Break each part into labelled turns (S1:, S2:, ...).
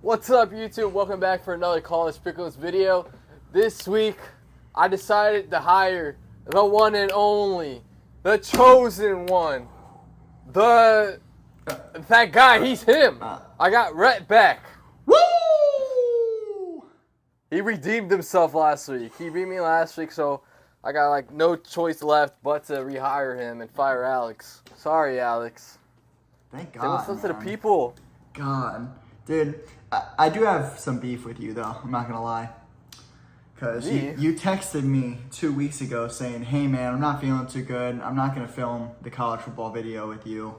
S1: What's up, YouTube? Welcome back for another College Pickles video. This week, I decided to hire the one and only, the chosen one, that guy. He's him. I got Rhett back.
S2: Woo!
S1: He redeemed himself last week. He beat me last week, so I got no choice left but to rehire him and fire Alex. Sorry, Alex.
S2: Thank God.
S1: Say what's up to the people.
S2: God, dude, I do have some beef with you though. I'm not gonna lie, because you texted me 2 weeks ago saying, "Hey man, I'm not feeling too good. I'm not gonna film the college football video with you.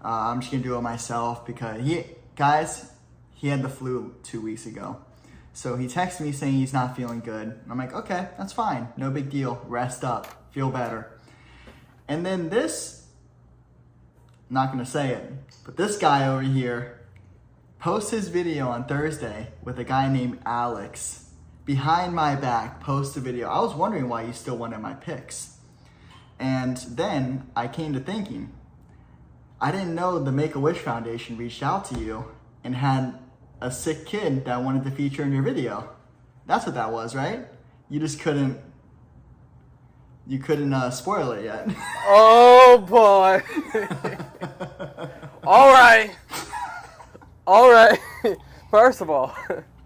S2: I'm just gonna do it myself because he had the flu 2 weeks ago." So he texted me saying he's not feeling good. And I'm like, okay, that's fine. No big deal. Rest up. Feel better. And then this, I'm not going to say it, but this guy over here posts his video on Thursday with a guy named Alex. Behind my back, posts a video. I was wondering why you still wanted my picks. And then I came to thinking, I didn't know the Make-A-Wish Foundation reached out to you and had a sick kid that wanted to feature in your video. That's what that was, right? You just couldn't spoil it yet.
S1: Oh boy. All right. First of all,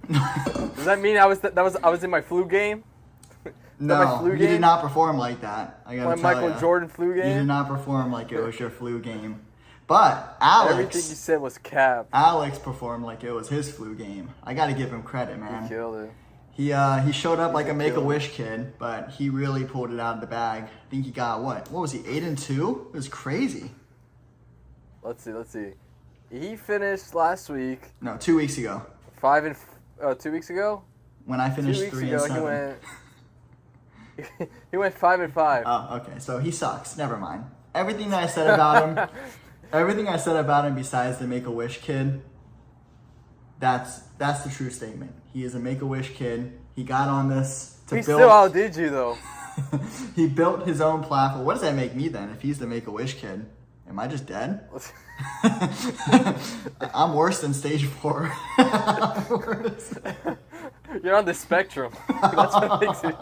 S1: does that mean I was in my flu game?
S2: No, you did not perform like that. I gotta
S1: my
S2: tell
S1: Michael Jordan flu game?
S2: You did not perform like it was your flu game. But Alex,
S1: everything you said was cap.
S2: Alex performed like it was his flu game. I got to give him credit, man.
S1: He killed it.
S2: He showed up like a Make-A-Wish kid, but he really pulled it out of the bag. I think he got what was he, 8-2? It was crazy.
S1: Let's see. He finished last week.
S2: No, 2 weeks ago.
S1: 2 weeks ago.
S2: When I finished 3-7.
S1: He went 5-5.
S2: Oh, okay. So he sucks. Never mind. Everything that I said about him, besides the Make-A-Wish kid, that's the true statement. He is a Make-A-Wish kid. He got on this to build. He
S1: still outdid you though.
S2: He built his own platform. What does that make me then? If he's the Make-A-Wish kid, am I just dead? I'm worse than stage 4.
S1: You're on the spectrum. That's what makes it.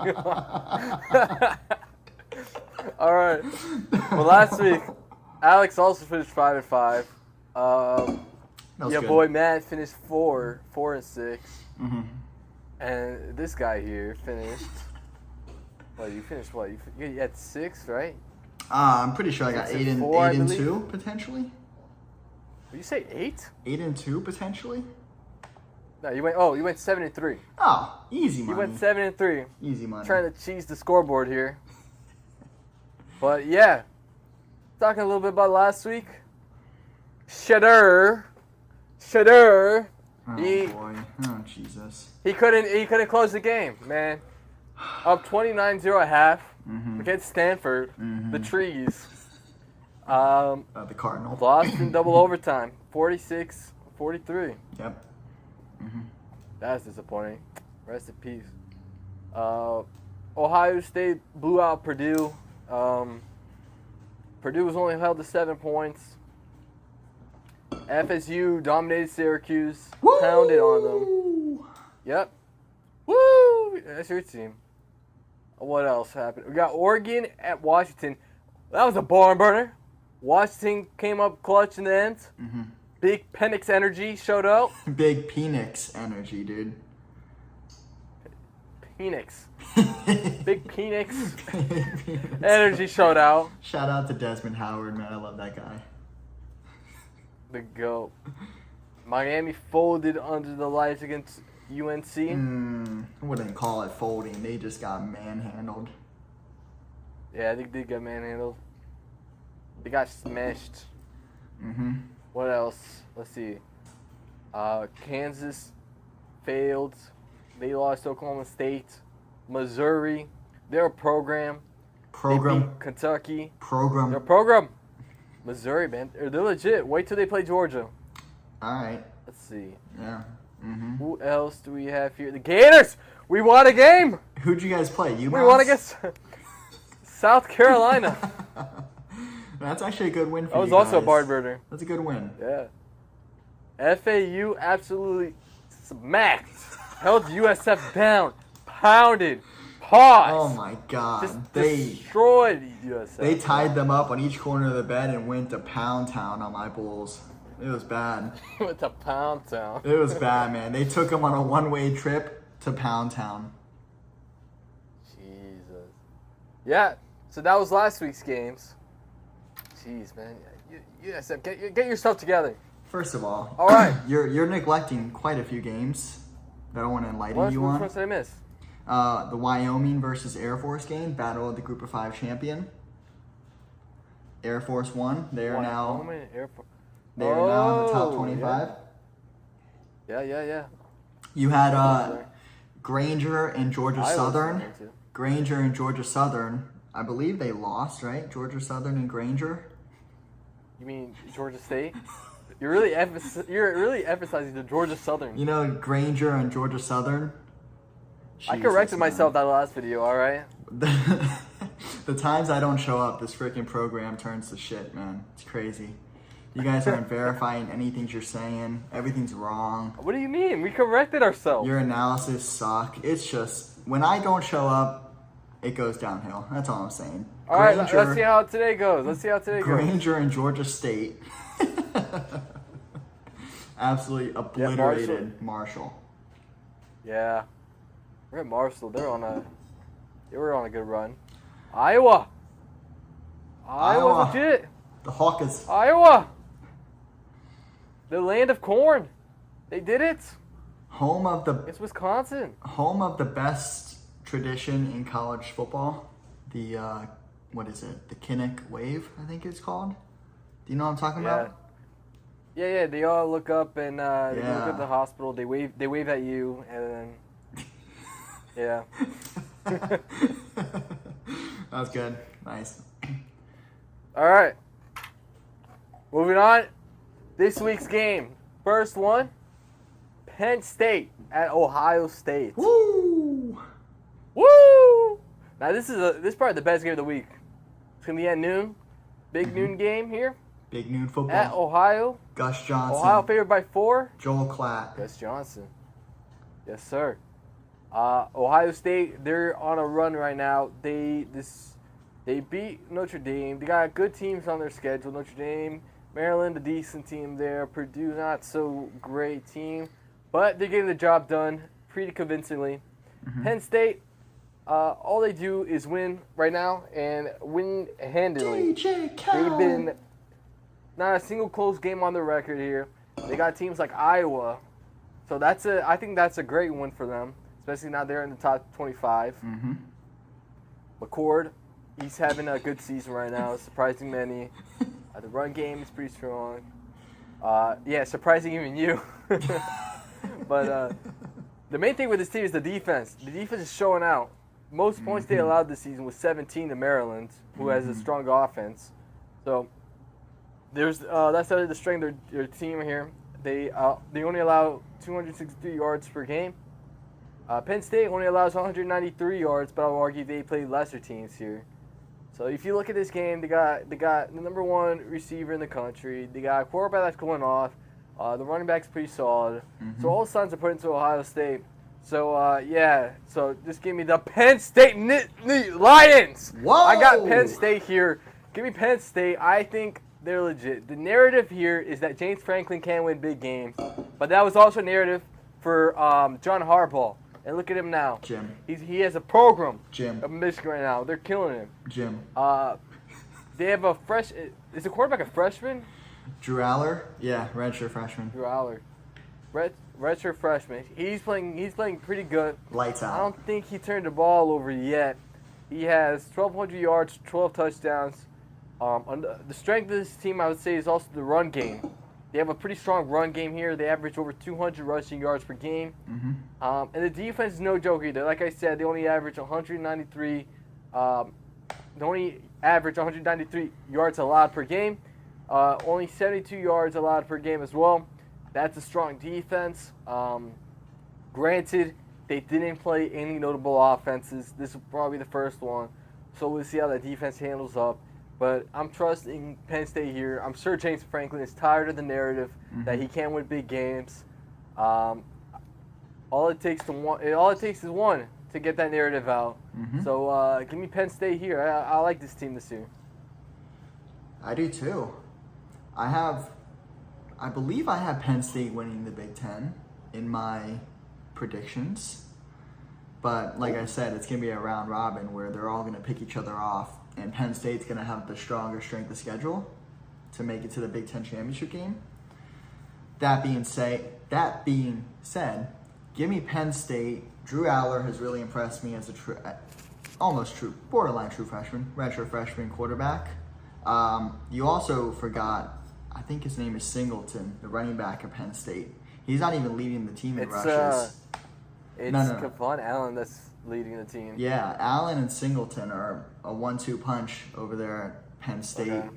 S1: All right. Well, last week, Alex also finished 5-5. Your boy Matt finished 4-6.
S2: Mm-hmm.
S1: And this guy here finished. Well, you finished what? You had 6, right?
S2: I'm pretty sure I got 8-2 potentially.
S1: Did you say 8?
S2: 8-2 potentially.
S1: No, you went 7-3.
S2: Oh, easy money.
S1: You went 7-3.
S2: Easy money.
S1: Trying to cheese the scoreboard here. But yeah, talking a little bit about last week. Shadur.
S2: Oh boy. Oh Jesus.
S1: He couldn't close the game, man. Up 29-0 at half against Stanford, the Trees.
S2: The Cardinals.
S1: Lost in double overtime, 46-43.
S2: Yep.
S1: That's disappointing. Rest in peace. Ohio State blew out Purdue. Purdue was only held to 7 points. FSU dominated Syracuse.
S2: Woo!
S1: Pounded on them. Yep. Woo! That's your team. What else happened? We got Oregon at Washington. That was a barn burner. Washington came up clutch in the end. Big Penix energy showed up.
S2: Big Penix energy, dude.
S1: Penix. Big Penix energy showed out.
S2: Shout out to Desmond Howard, man. I love that guy.
S1: The GOAT. Miami folded under the lights against UNC.
S2: I wouldn't call it folding. They just got manhandled.
S1: Yeah, I think they got manhandled. They got smashed. What else? Let's see. Kansas failed. They lost to Oklahoma State. Missouri, they're a program. They beat Kentucky. They're a program. Missouri, man, they're legit. Wait till they play Georgia.
S2: All right.
S1: Let's see.
S2: Yeah.
S1: Who else do we have here? The Gators. We won a game.
S2: Who'd you guys play? You.
S1: We won against South Carolina.
S2: That's actually a good win for you
S1: That was
S2: guys.
S1: also a barn burner.
S2: That's a good win.
S1: Yeah. FAU absolutely smacked, held USF down, pounded, paused.
S2: Oh my God!
S1: Just
S2: They
S1: destroyed USF.
S2: They tied them up on each corner of the bed and went to Pound Town on my Bulls. It was bad.
S1: Went to Pound Town.
S2: It was bad, man. They took them on a one-way trip to Pound Town.
S1: Jesus. Yeah. So that was last week's games. Jeez, man. USF, get yourself together.
S2: First of all
S1: right,
S2: you're neglecting quite a few games that I want to enlighten you on.
S1: Which ones did I miss?
S2: The Wyoming versus Air Force game, battle of the Group of 5 champion. Air Force won. They are now in the top 25.
S1: Yeah.
S2: You had Granger and Georgia
S1: I was
S2: Southern.
S1: there too.
S2: Granger and Georgia Southern. I believe they lost, right? Georgia Southern and Granger.
S1: You mean Georgia State? You're really emphasizing the Georgia Southern.
S2: You know Granger and Georgia Southern.
S1: I corrected myself that last video. All right.
S2: The times I don't show up, this freaking program turns to shit, man. It's crazy. You guys aren't verifying anything you're saying. Everything's wrong.
S1: What do you mean? We corrected ourselves.
S2: Your analysis suck. It's just when I don't show up, it goes downhill. That's all I'm saying.
S1: All right, let's see how today goes.
S2: Granger and Georgia State absolutely obliterated Marshall.
S1: Yeah, we're at Marshall. They were on a good run. Iowa legit.
S2: The Hawkers.
S1: Iowa, the land of corn. They did it. It's Wisconsin.
S2: Home of the best tradition in college football. The what is it? The Kinnick Wave, I think it's called. Do you know what I'm talking about?
S1: Yeah. They all look up and they look at the hospital. They wave at you, and then yeah.
S2: That was good. Nice.
S1: All right. Moving on. This week's game. First one. Penn State at Ohio State.
S2: Woo!
S1: Woo! Now this is probably the best game of the week. It's gonna be at noon. Big noon game here.
S2: Big noon football.
S1: At Ohio.
S2: Gus Johnson.
S1: Ohio favored by 4.
S2: Joel Klatt.
S1: Gus Johnson. Yes, sir. Ohio State, they're on a run right now. They beat Notre Dame. They got good teams on their schedule. Notre Dame, Maryland, a decent team there. Purdue, not so great team. But they're getting the job done pretty convincingly. Mm-hmm. Penn State, all they do is win right now and win handily.
S2: DJ Khaled.
S1: They've been not a single close game on their record here. They got teams like Iowa. So I think that's a great win for them, especially now they're in the top 25.
S2: Mm-hmm.
S1: McCord, he's having a good season right now, surprising many. The run game is pretty strong. Surprising even you. But the main thing with this team is the defense. The defense is showing out. Most points they allowed this season was 17 to Maryland, who has a strong offense. So that's the strength of their team here. They only allow 263 yards per game. Penn State only allows 193 yards, but I'll argue they play lesser teams here. So if you look at this game, they got the number 1 receiver in the country. They got a quarterback that's going off. The running back's pretty solid. Mm-hmm. So all signs are put into Ohio State. So so just give me the Penn State Lions.
S2: Whoa!
S1: I got Penn State here. Give me Penn State. I think they're legit. The narrative here is that James Franklin can win big games, but that was also a narrative for John Harbaugh. And look at him now.
S2: Jim.
S1: He has a program.
S2: Jim.
S1: Of Michigan right now. They're killing him.
S2: Jim.
S1: They have is the quarterback a freshman?
S2: Drew Aller? Yeah, redshirt freshman.
S1: Drew Aller. Redshirt freshman. He's playing pretty good.
S2: Lights out.
S1: I don't think he turned the ball over yet. He has 1,200 yards, 12 touchdowns. The strength of this team, I would say, is also the run game. They have a pretty strong run game here. They average over 200 rushing yards per game. Mm-hmm. And the defense is no joke either. Like I said, they only average 193. They only average 193 yards allowed per game. Only 72 yards allowed per game as well. That's a strong defense. Granted, they didn't play any notable offenses. This is probably the first one. So we'll see how that defense handles up. But I'm trusting Penn State here. I'm sure James Franklin is tired of the narrative that he can't win big games. All it takes is one to get that narrative out.
S2: Mm-hmm.
S1: So give me Penn State here. I like this team this year.
S2: I do too. I believe I have Penn State winning the Big Ten in my predictions. But like I said, it's going to be a round robin where they're all going to pick each other off. And Penn State's going to have the stronger strength of schedule to make it to the Big Ten championship game. That being said, give me Penn State. Drew Aller has really impressed me as a borderline true freshman, redshirt freshman quarterback. You also forgot, I think his name is Singleton, the running back of Penn State. He's not even leading the team in rushes.
S1: It's Kevon Allen that's leading the team.
S2: Yeah, Allen and Singleton are a 1-2 punch over there at Penn State. Okay.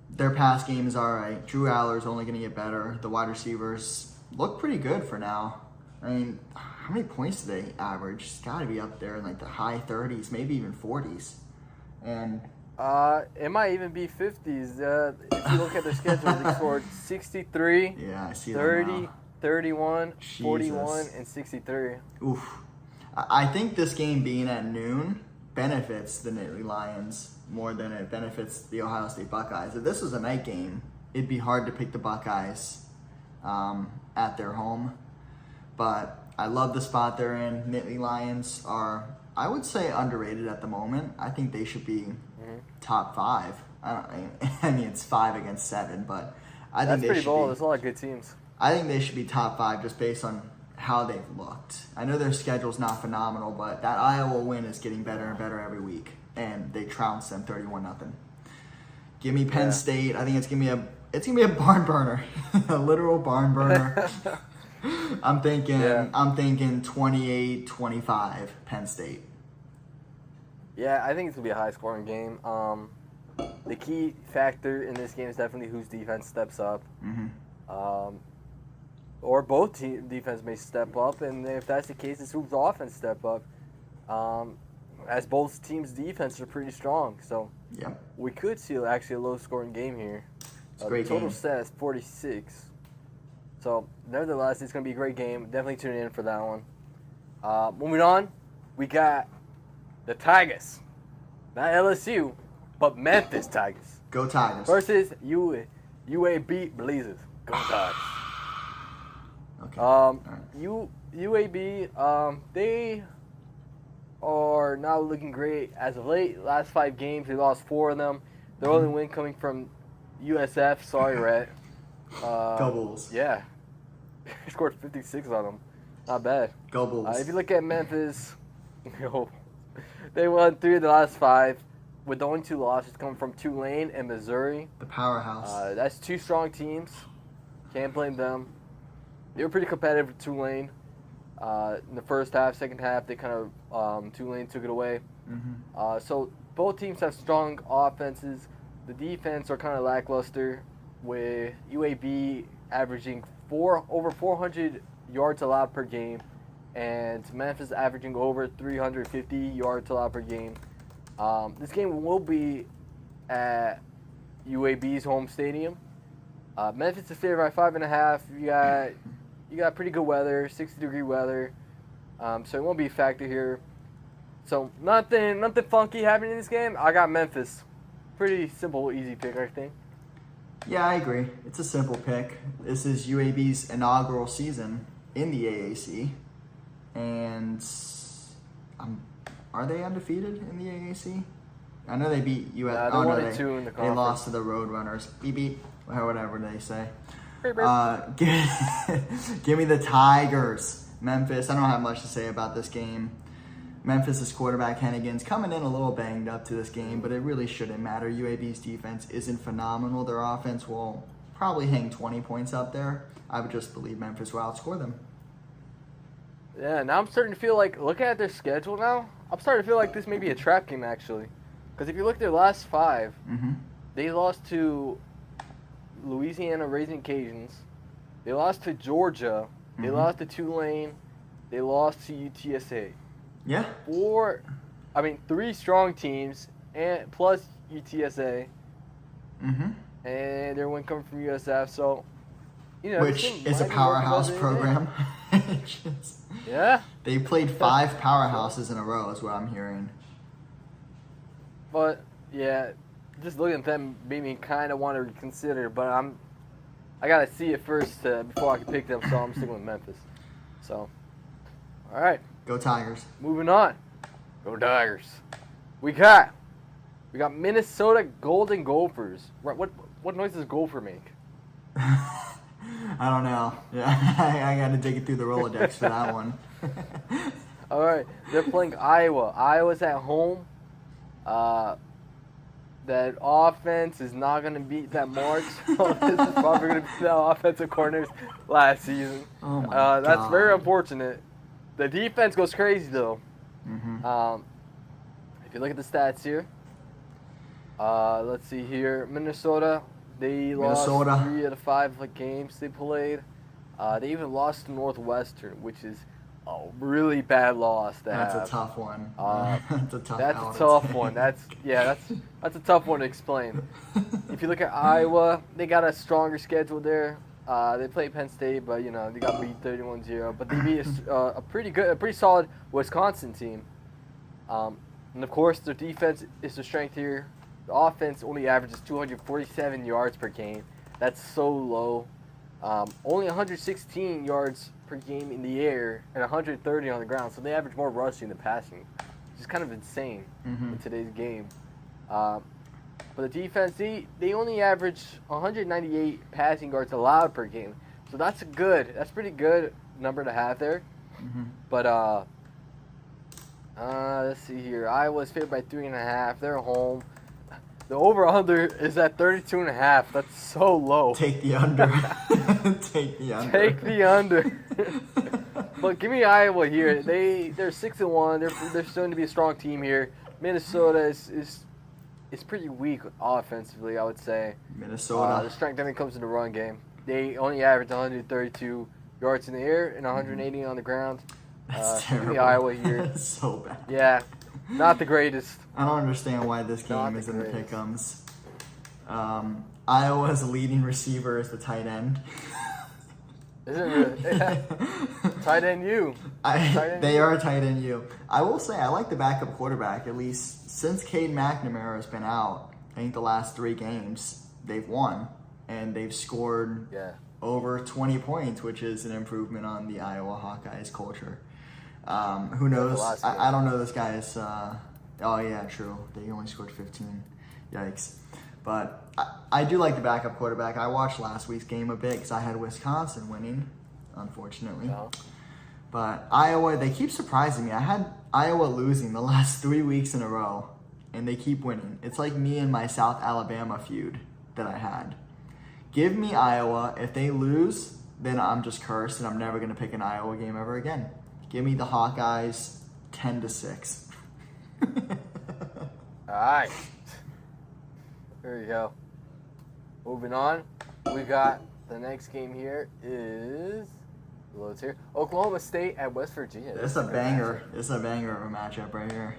S2: Their pass game is all right. Drew Aller's only going to get better. The wide receivers look pretty good for now. I mean, how many points do they average? It's got to be up there in like the high 30s, maybe even 40s. And
S1: it might even be 50s. If you look at their schedule, they scored 63,
S2: yeah, I see
S1: 30, 31,
S2: Jesus.
S1: 41, and 63.
S2: Oof. I think this game being at noon benefits the Nittany Lions more than it benefits the Ohio State Buckeyes. If this was a night game, it'd be hard to pick the Buckeyes at their home. But I love the spot they're in. Nittany Lions are, I would say, underrated at the moment. I think they should be top 5. I mean, it's 5 against 7, but I think
S1: that's pretty bold. There's a lot of good teams.
S2: I think they should be top 5 just based on how they've looked. I know their schedule's not phenomenal, but that Iowa win is getting better and better every week, and they trounced them 31-0. Give me Penn State. I think it's gonna be a barn burner, a literal barn burner. I'm thinking 28-25 Penn State.
S1: Yeah, I think it's gonna be a high-scoring game. The key factor in this game is definitely whose defense steps up.
S2: Mm-hmm.
S1: Or both defense may step up, and if that's the case, it's whose offense step up. As both teams' defense are pretty strong, so we could see actually a low-scoring game here.
S2: It's a great
S1: total
S2: game.
S1: stat is 46. So, nevertheless, it's going to be a great game. Definitely tune in for that one. Moving on, we got the Tigers. Not LSU, but Memphis Tigers.
S2: Go Tigers.
S1: Versus UAB Blazers. Go Tigers.
S2: Okay. Right.
S1: UAB, they are now looking great as of late. Last 5 games, they lost 4 of them. Their only win coming from USF. Sorry, Rhett.
S2: Go Bulls.
S1: Yeah. He scored 56 on them. Not bad.
S2: Go Bulls.
S1: If you look at Memphis, they won 3 of the last 5, with the only 2 losses coming from Tulane and Missouri.
S2: The powerhouse.
S1: That's 2 strong teams. Can't blame them. They were pretty competitive with Tulane. In the first half, second half, they kind of Tulane took it away.
S2: Mm-hmm.
S1: So both teams have strong offenses. The defense are kind of lackluster, with UAB averaging over 400 yards allowed per game, and Memphis averaging over 350 yards allowed per game. This game will be at UAB's home stadium. Memphis is favored by 5.5. You got pretty good weather, 60-degree weather, so it won't be a factor here. So nothing funky happening in this game. I got Memphis. Pretty simple, easy pick, I think.
S2: Yeah, I agree. It's a simple pick. This is UAB's inaugural season in the AAC, and are they undefeated in the AAC? I know they beat US.
S1: They're 1-2 in the conference.
S2: They lost to the Roadrunners. Beep beep, or whatever they say. Give me the Tigers. Memphis. I don't have much to say about this game. Memphis' quarterback Hennigan's coming in a little banged up to this game, but it really shouldn't matter. UAB's defense isn't phenomenal. Their offense will probably hang 20 points up there. I would just believe Memphis will outscore them.
S1: Yeah, now I'm starting to feel like, looking at their schedule now, I'm starting to feel like this may be a trap game, actually. Because if you look at their last 5, they lost to Louisiana Raging Cajuns. They lost to Georgia. They lost to Tulane. They lost to UTSA.
S2: Yeah.
S1: 3 strong teams, and plus UTSA. And their win coming from USF. So,
S2: which is a powerhouse program.
S1: Yeah.
S2: They played 5 powerhouses in a row, is what I'm hearing.
S1: But yeah, just looking at them made me kind of want to reconsider. But I gotta see it first before I can pick them. So I'm sticking with Memphis. So, all right.
S2: Go Tigers.
S1: Moving on. Go Tigers. We got Minnesota Golden Gophers. What noise does gopher make?
S2: I don't know. Yeah, I got to dig it through the Rolodex for that one.
S1: All right, they're playing Iowa. Iowa's at home. That offense is not going to beat that March. This is probably going to be the offensive coordinators last season.
S2: Oh my God.
S1: That's very unfortunate. The defense goes crazy though.
S2: Mm-hmm.
S1: If you look at the stats here, let's see here. Minnesota, they lost 3 out of 5 games they played. They even lost to Northwestern, which is a really bad loss.
S2: That's a tough one. That's a tough
S1: one. That's a tough one to explain. If you look at Iowa, they got a stronger schedule there. They played Penn State, but they got beat 31-0. But they beat a pretty solid Wisconsin team. And of course, their defense is the strength here. The offense only averages 247 yards per game. That's so low. Only 116 yards per game in the air and 130 on the ground. So they average more rushing than passing, which is kind of insane in today's game. But the defense, they only average 198 passing yards allowed per game. So that's pretty good number to have there. But let's see here. Iowa's favored by 3.5. They're home. The over/under is at 32.5. That's so low.
S2: Take the under. Take the under.
S1: Take the under. But give me Iowa here. They're 6-1. They're starting to be a strong team here. Minnesota is pretty weak offensively, I would say.
S2: Minnesota.
S1: The strength when it comes to the run game. They only average 132 yards in the air and 180 on the ground.
S2: That's terrible.
S1: Give me Iowa here.
S2: That's so bad.
S1: Yeah, not the greatest.
S2: I don't understand why this game is in the pick'ems. Iowa's leading receiver is the tight end.
S1: Is it really? Yeah. Tight end U.
S2: They are tight end U. I will say I like the backup quarterback, at least since Cade McNamara has been out. I think the last 3 games they've won, and they've scored over 20 points, which is an improvement on the Iowa Hawkeyes culture. Who knows? I don't know this guy's. Oh, yeah, true. They only scored 15. Yikes. But I do like the backup quarterback. I watched last week's game a bit because I had Wisconsin winning, unfortunately.
S1: No.
S2: But Iowa, they keep surprising me. I had Iowa losing the last 3 weeks in a row, and they keep winning. It's like me and my South Alabama feud that I had. Give me Iowa. If they lose, then I'm just cursed, and I'm never going to pick an Iowa game ever again. Give me the Hawkeyes 10-6.
S1: All right. There you go. Moving on, we got the next game here is loads here. Oklahoma State at West Virginia.
S2: It's a banger. It's a banger of a matchup right here.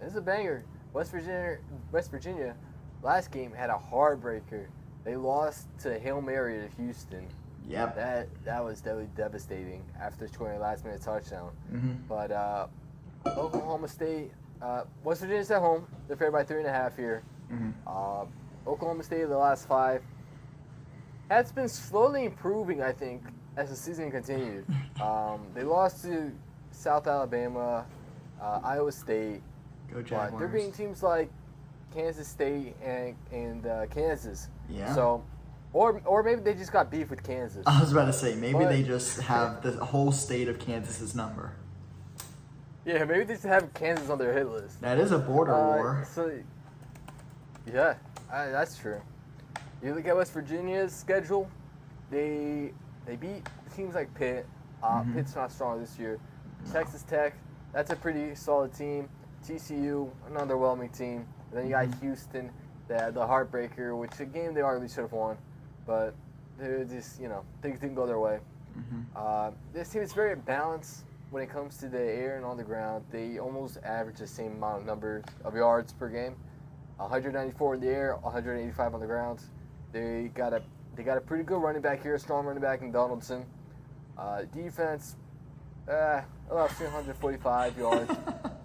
S1: It's a banger. West Virginia, last game had a heartbreaker. They lost to Hail Mary to Houston.
S2: Yep.
S1: That was devastating after scoring a last-minute touchdown. But Oklahoma State, West Virginia's at home. They're favored by 3.5 here. Oklahoma State, the last 5, has been slowly improving, I think, as the season continued. They lost to South Alabama, Iowa State.
S2: Go Jaguars.
S1: But they're beating teams like Kansas State and Kansas.
S2: Yeah.
S1: So, or maybe they just got beef with Kansas.
S2: I was about to say, maybe they just have the whole state of Kansas's number.
S1: Yeah, maybe they just have Kansas on their hit list.
S2: That is a border war.
S1: Yeah, that's true. You look at West Virginia's schedule, they beat teams like Pitt. Pitt's not strong this year. No. Texas Tech, that's a pretty solid team. TCU, an underwhelming team. And then you got Houston, the heartbreaker, which a game they arguably should have won. But they're just, things didn't go their way. This team is very balanced when it comes to the air and on the ground. They almost average the same amount of numbers of yards per game. 194 in the air, 185 on the ground. They got a pretty good running back here, a strong running back in Donaldson. Defense, allowed 345 yards.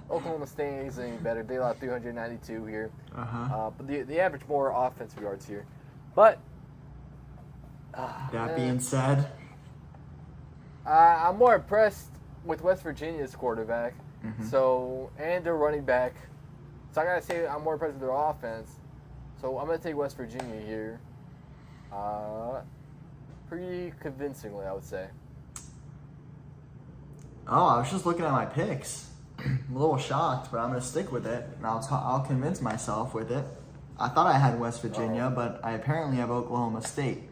S1: Oklahoma State isn't any better. They allowed 392 here. But they average more offensive yards here. But
S2: that being said,
S1: I'm more impressed with West Virginia's quarterback. So, and their running back. So I gotta say I'm more impressed with their offense. So I'm gonna take West Virginia here. Pretty convincingly, I would say.
S2: Oh, I was just looking at my picks. I'm a little shocked, but I'm gonna stick with it, and I'll convince myself with it. I thought I had West Virginia, but I apparently have Oklahoma State.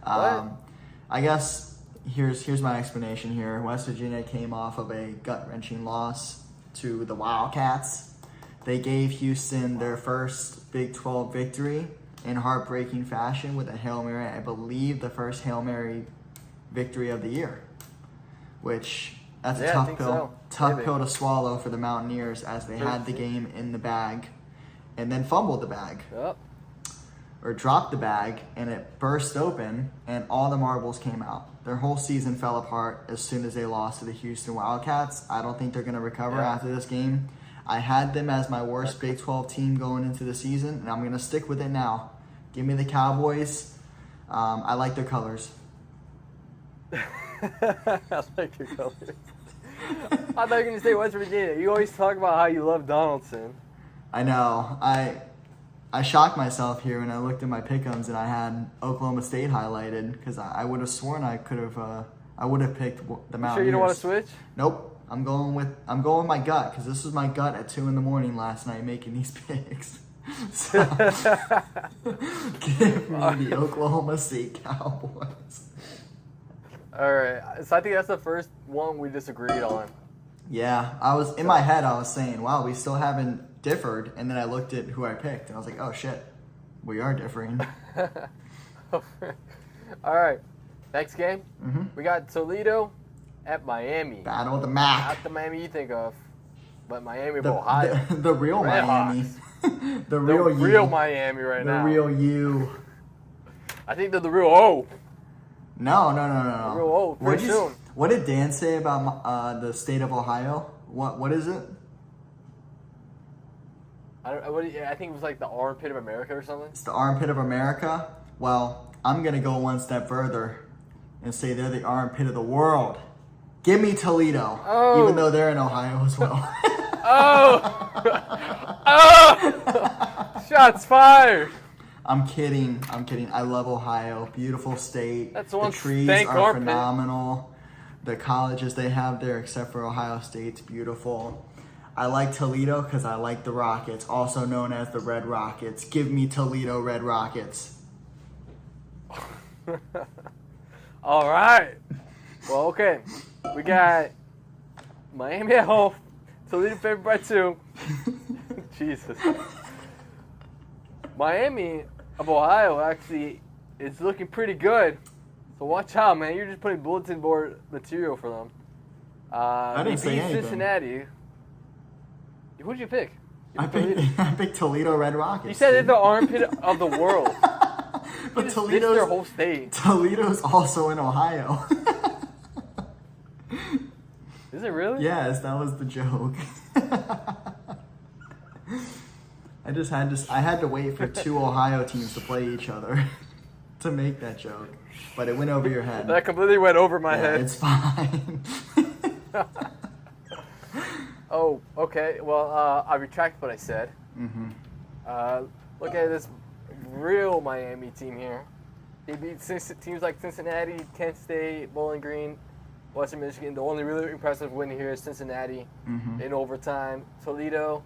S2: I guess here's my explanation here. West Virginia came off of a gut-wrenching loss to the Wildcats. They gave Houston their first Big 12 victory in heartbreaking fashion with a Hail Mary. I believe the first Hail Mary victory of the year, which that's a tough pill to swallow for the Mountaineers, as they had the game in the bag and then fumbled the bag. Or dropped the bag, and it burst open, and all the marbles came out. Their whole season fell apart as soon as they lost to the Houston Wildcats. I don't think they're going to recover after this game. I had them as my worst Big 12 team going into the season, and I'm going to stick with it now. Give me the Cowboys. I like their colors.
S1: I like your colors. I thought you were going to say West Virginia. You always talk about how you love Donaldson.
S2: I know. I shocked myself here when I looked at my pick'ems and I had Oklahoma State highlighted, because I would have sworn I would have picked the Mountaineers.
S1: Sure you don't want to switch?
S2: Nope. I'm going with my gut, because this was my gut at 2 a.m. last night making these picks. So give me the Oklahoma State Cowboys.
S1: All right. So I think that's the first one we disagreed on.
S2: Yeah, I was in my head. I was saying, "Wow, we still haven't differed." And then I looked at who I picked, and I was like, "Oh shit, we are differing."
S1: All right. Next game, we got Toledo at Miami.
S2: Battle of the MAC.
S1: Not the Miami you think of, but Miami of Ohio.
S2: The real
S1: Red
S2: Miami.
S1: Hawks.
S2: the real you.
S1: Real Miami right now.
S2: The real you.
S1: I think they're the real O.
S2: No.
S1: The real O. Pretty soon.
S2: What did Dan say about the state of Ohio? What is it?
S1: I think it was like the armpit of America or something.
S2: It's the armpit of America? Well, I'm going to go one step further and say they're the armpit of the world. Give me Toledo, even though they're in Ohio as well.
S1: Shots fired.
S2: I'm kidding. I love Ohio. Beautiful state.
S1: That's one
S2: the trees
S1: stank
S2: are
S1: armpit.
S2: phenomenal. The colleges they have there, except for Ohio State's beautiful. I like Toledo because I like the Rockets, also known as the Red Rockets. Give me Toledo Red Rockets.
S1: All right. Well, okay. We got Miami at home. Toledo favored by 2. Jesus. Miami of Ohio actually is looking pretty good. So watch out, man. You're just putting bulletin board material for them.
S2: I didn't say anything.
S1: Cincinnati. Who did you pick?
S2: I picked Toledo Red Rockets.
S1: You said they're the armpit of the world.
S2: But Toledo's
S1: their whole state.
S2: Toledo's also in Ohio.
S1: Is it really?
S2: Yes, that was the joke. I had to wait for 2 Ohio teams to play each other to make that joke. But it went over your head.
S1: That completely went over my head.
S2: It's fine.
S1: Oh, okay. Well, I retract what I said. Look at this real Miami team here. They beat teams like Cincinnati, Kent State, Bowling Green, Western Michigan. The only really impressive win here is Cincinnati in overtime. Toledo,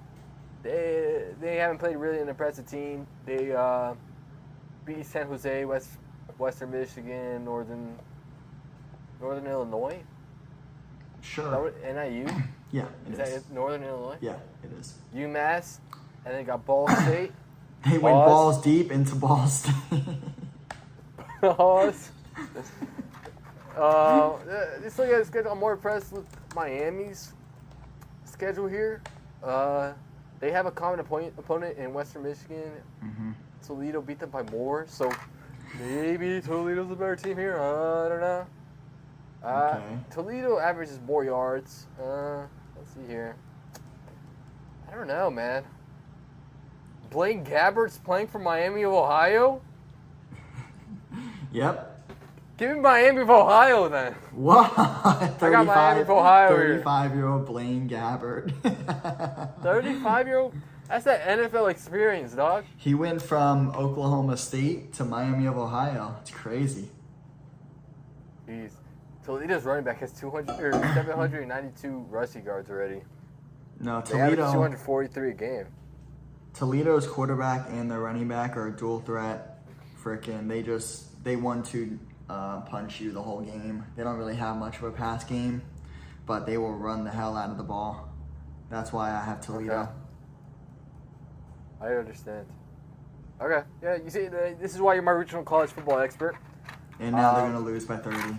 S1: they haven't played really an impressive team. They beat San Jose, Western Michigan, Northern Illinois.
S2: Sure.
S1: NIU?
S2: Yeah,
S1: is that Northern Illinois?
S2: Yeah, it is.
S1: UMass, and then got Ball State.
S2: They went balls deep into Ball State.
S1: Just look at the schedule. I'm more impressed with Miami's schedule here. They have a common opponent in Western Michigan. Toledo beat them by more, so maybe Toledo's a better team here. I don't know. Toledo averages more yards. Let's see here. I don't know, man. Blaine Gabbert's playing for Miami of Ohio?
S2: Yep.
S1: Give me Miami of Ohio then.
S2: What?
S1: I got Miami of Ohio here.
S2: 35-year-old Blaine Gabbert.
S1: 35-year-old? That's that NFL experience, dog.
S2: He went from Oklahoma State to Miami of Ohio. It's crazy.
S1: Jeez. Toledo's running back has 792 rushing yards already.
S2: No,
S1: They average
S2: Toledo.
S1: 243 a game.
S2: Toledo's quarterback and their running back are a dual threat. They want to punch you the whole game. They don't really have much of a pass game, but they will run the hell out of the ball. That's why I have Toledo.
S1: Okay. I understand. Okay, yeah, you see, this is why you're my regional college football expert.
S2: And now they're going to lose by 30.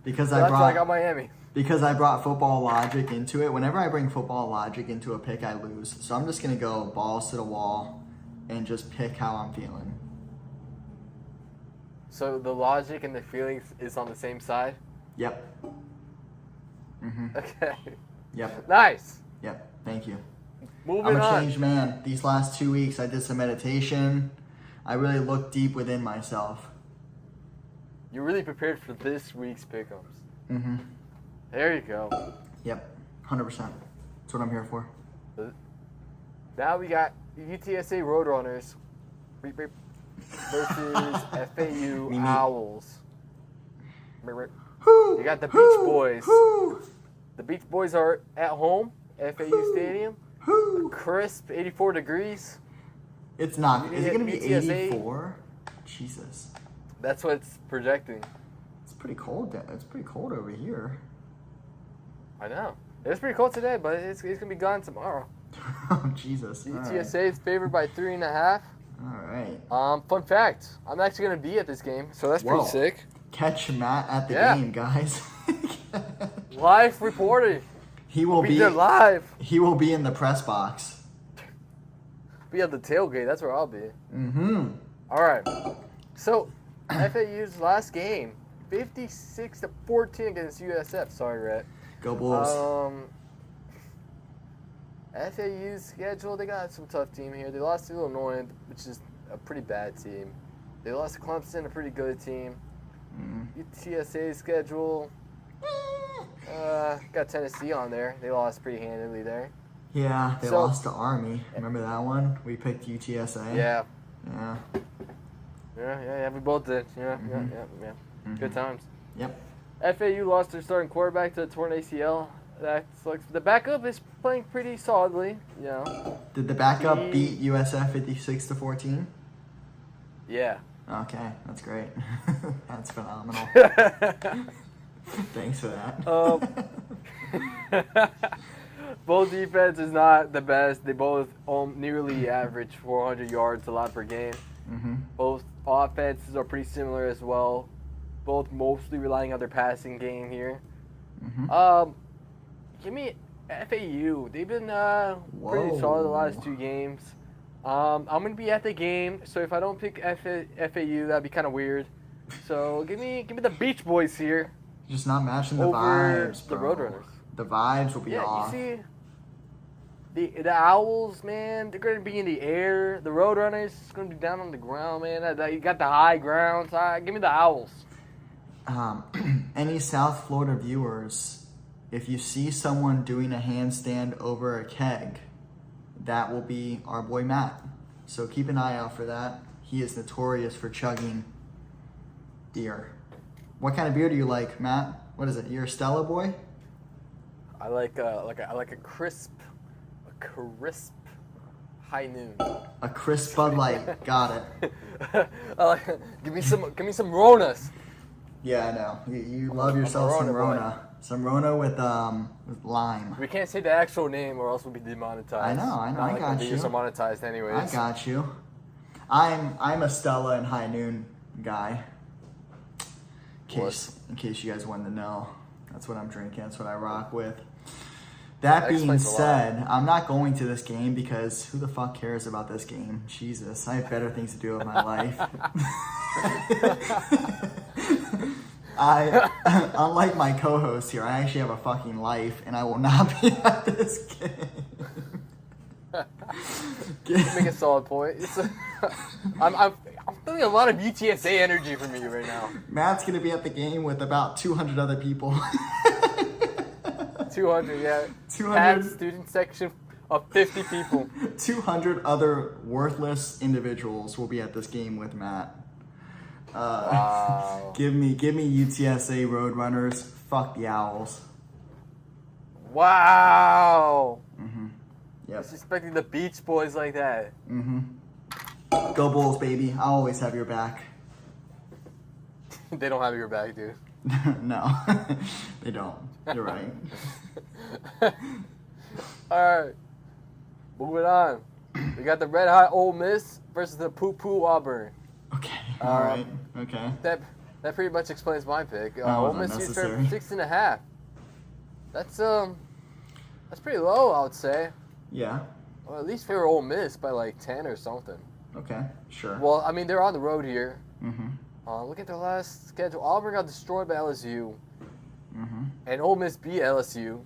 S2: Because
S1: that's why I got Miami.
S2: Because I brought football logic into it. Whenever I bring football logic into a pick, I lose. So I'm just going to go balls to the wall and just pick how I'm feeling.
S1: So the logic and the feelings is on the same side?
S2: Yep. Mm-hmm.
S1: Okay.
S2: Yep.
S1: Nice.
S2: Yep. Thank you.
S1: Moving
S2: I'm a
S1: on.
S2: changed man. These last 2 weeks, I did some meditation. I really looked deep within myself.
S1: You're really prepared for this week's pick'ems.
S2: Mm-hmm.
S1: There you go.
S2: Yep. 100%. That's what I'm here for.
S1: Now we got UTSA Roadrunners versus FAU Owls. You got the Beach Boys. The Beach Boys are at home, FAU Stadium. A crisp 84 degrees.
S2: It's not. Is it going to be
S1: UTSA?
S2: 84? Jesus.
S1: That's what it's projecting.
S2: It's pretty cold. It's pretty cold over here.
S1: I know. It's pretty cold today, but it's going to be gone tomorrow.
S2: Oh, Jesus.
S1: UTSA is favored by 3.5.
S2: All right.
S1: Fun fact. I'm actually going to be at this game, so that's
S2: Whoa.
S1: pretty sick.
S2: Catch Matt at the game, guys.
S1: Live reporting.
S2: He will
S1: be there live.
S2: He will be in the press box.
S1: Be at the tailgate. That's where I'll be.
S2: Mm-hmm.
S1: All right. So, FAU's last game, 56-14 against USF. Sorry, Rhett.
S2: Go Bulls.
S1: FAU's schedule, they got some tough team here. They lost to Illinois, which is a pretty bad team. They lost to Clemson, a pretty good team. UTSA's schedule, got Tennessee on there. They lost pretty handily there.
S2: Yeah, they lost to Army. Remember that one? We picked UTSA.
S1: Yeah.
S2: Yeah.
S1: Yeah, we both did. Yeah. Mm-hmm. Good times.
S2: Yep.
S1: FAU lost their starting quarterback to a torn ACL. That sucks. The backup is playing pretty solidly, you know.
S2: Did the backup beat USF 56-14?
S1: Yeah.
S2: Okay, that's great. That's phenomenal. Thanks for that.
S1: Both defense is not the best. They both nearly average 400 yards allowed per game.
S2: Mm-hmm.
S1: Both offenses are pretty similar as well. Both mostly relying on their passing game here.
S2: Mm-hmm.
S1: Give me FAU. They've been pretty solid the last 2 games. I'm going to be at the game, so if I don't pick FAU, that'd be kind of weird. So give me the Beach Boys here.
S2: Just not matching the
S1: over
S2: vibes,
S1: the
S2: bro.
S1: Roadrunners.
S2: The vibes will be off.
S1: You see, the Owls, man, they're going to be in the air. The Roadrunners is going to be down on the ground, man. You got the high ground. So give me the Owls.
S2: Any South Florida viewers, if you see someone doing a handstand over a keg, that will be our boy Matt. So keep an eye out for that. He is notorious for chugging beer. What kind of beer do you like, Matt? What is it? You're a Stella boy?
S1: I like a crisp high noon.
S2: A crisp Bud Light. Got it.
S1: Give me some Ronas.
S2: Yeah, I know. You love yourself some Rona. Some Rona with lime.
S1: We can't say the actual name or else we'll be demonetized.
S2: I know. I got you.
S1: You're monetized anyways.
S2: I got you. I'm a Stella and High Noon guy. In case you guys wanted to know, that's what I'm drinking. That's what I rock with. That being said, I'm not going to this game because who the fuck cares about this game? Jesus, I have better things to do with my life. Unlike my co-host here, I actually have a fucking life, and I will not be at this game.
S1: Make a solid point. I'm feeling a lot of UTSA energy from you right now.
S2: Matt's gonna be at the game with about 200 other people.
S1: 200, yeah.
S2: 200
S1: student section of 50 people.
S2: 200 other worthless individuals will be at this game with Matt.
S1: Wow.
S2: Give me UTSA Roadrunners. Fuck the Owls.
S1: Wow.
S2: Yep.
S1: Disrespecting the Beach Boys like that.
S2: Go Bulls, baby. I always have your back.
S1: They don't have your back, dude.
S2: No, they don't. You're right.
S1: Alright. Moving on. We got the red hot Ole Miss versus the poo poo Auburn.
S2: Okay. All right. Okay.
S1: That pretty much explains my pick.
S2: That
S1: Ole
S2: wasn't
S1: Miss used
S2: necessary.
S1: for 6.5. That's pretty low, I would say.
S2: Yeah.
S1: Well, at least favor Ole Miss by like 10 or something.
S2: Okay. Sure.
S1: Well, I mean, they're on the road here. Look at their last schedule. Auburn got destroyed by LSU. And Ole Miss beat LSU.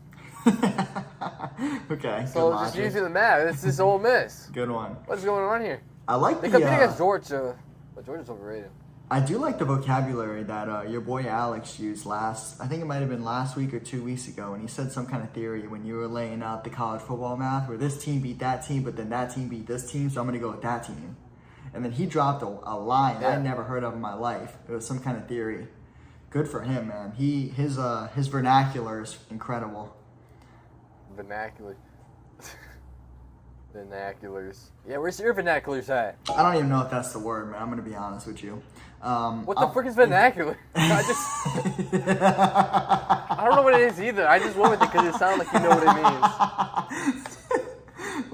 S2: Okay.
S1: So just using the math, it's just Ole Miss.
S2: Good one.
S1: What's going on here?
S2: I like
S1: They
S2: the.
S1: compete against Georgia, but Georgia's overrated.
S2: I do like the vocabulary that your boy Alex used I think it might have been last week or 2 weeks ago, and he said some kind of theory when you were laying out the college football math where this team beat that team, but then that team beat this team, so I'm going to go with that team. And then he dropped a line I'd never heard of in my life. It was some kind of theory. Good for him, man. His vernacular is incredible.
S1: Vernacular. Vernaculars. Yeah, where's your vernaculars at?
S2: I don't even know if that's the word, man. I'm going to be honest with you.
S1: What the frick is vernacular? I don't know what it is either. I just went with it because it sounds like you know what it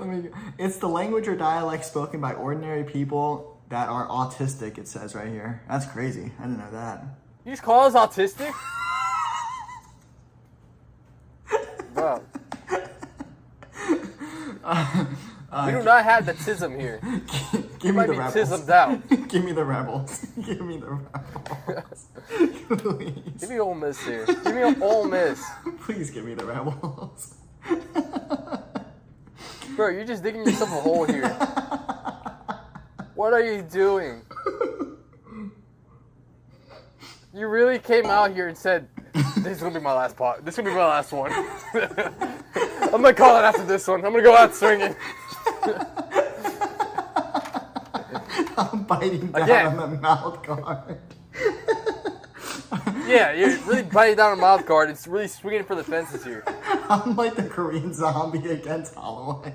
S1: means.
S2: It's the language or dialect spoken by ordinary people that are autistic, it says right here. That's crazy. I didn't know that.
S1: You just call us autistic? Bro. We do not have the tism here.
S2: Give me the rebels.
S1: Tismed out.
S2: Give me the rebels. Give me the rebels. Please.
S1: Give me Ole Miss here. Give me Ole Miss.
S2: Please give me the rebels.
S1: Bro, you're just digging yourself a hole here. What are you doing? You really came out here and said, this is going to be my last pot. This is going to be my last one. I'm going to call it after this one. I'm going to go out swinging.
S2: I'm biting down on the mouth guard.
S1: Yeah, you're really biting down on the mouth guard. It's really swinging for the fences here.
S2: I'm like the Korean zombie against Holloway.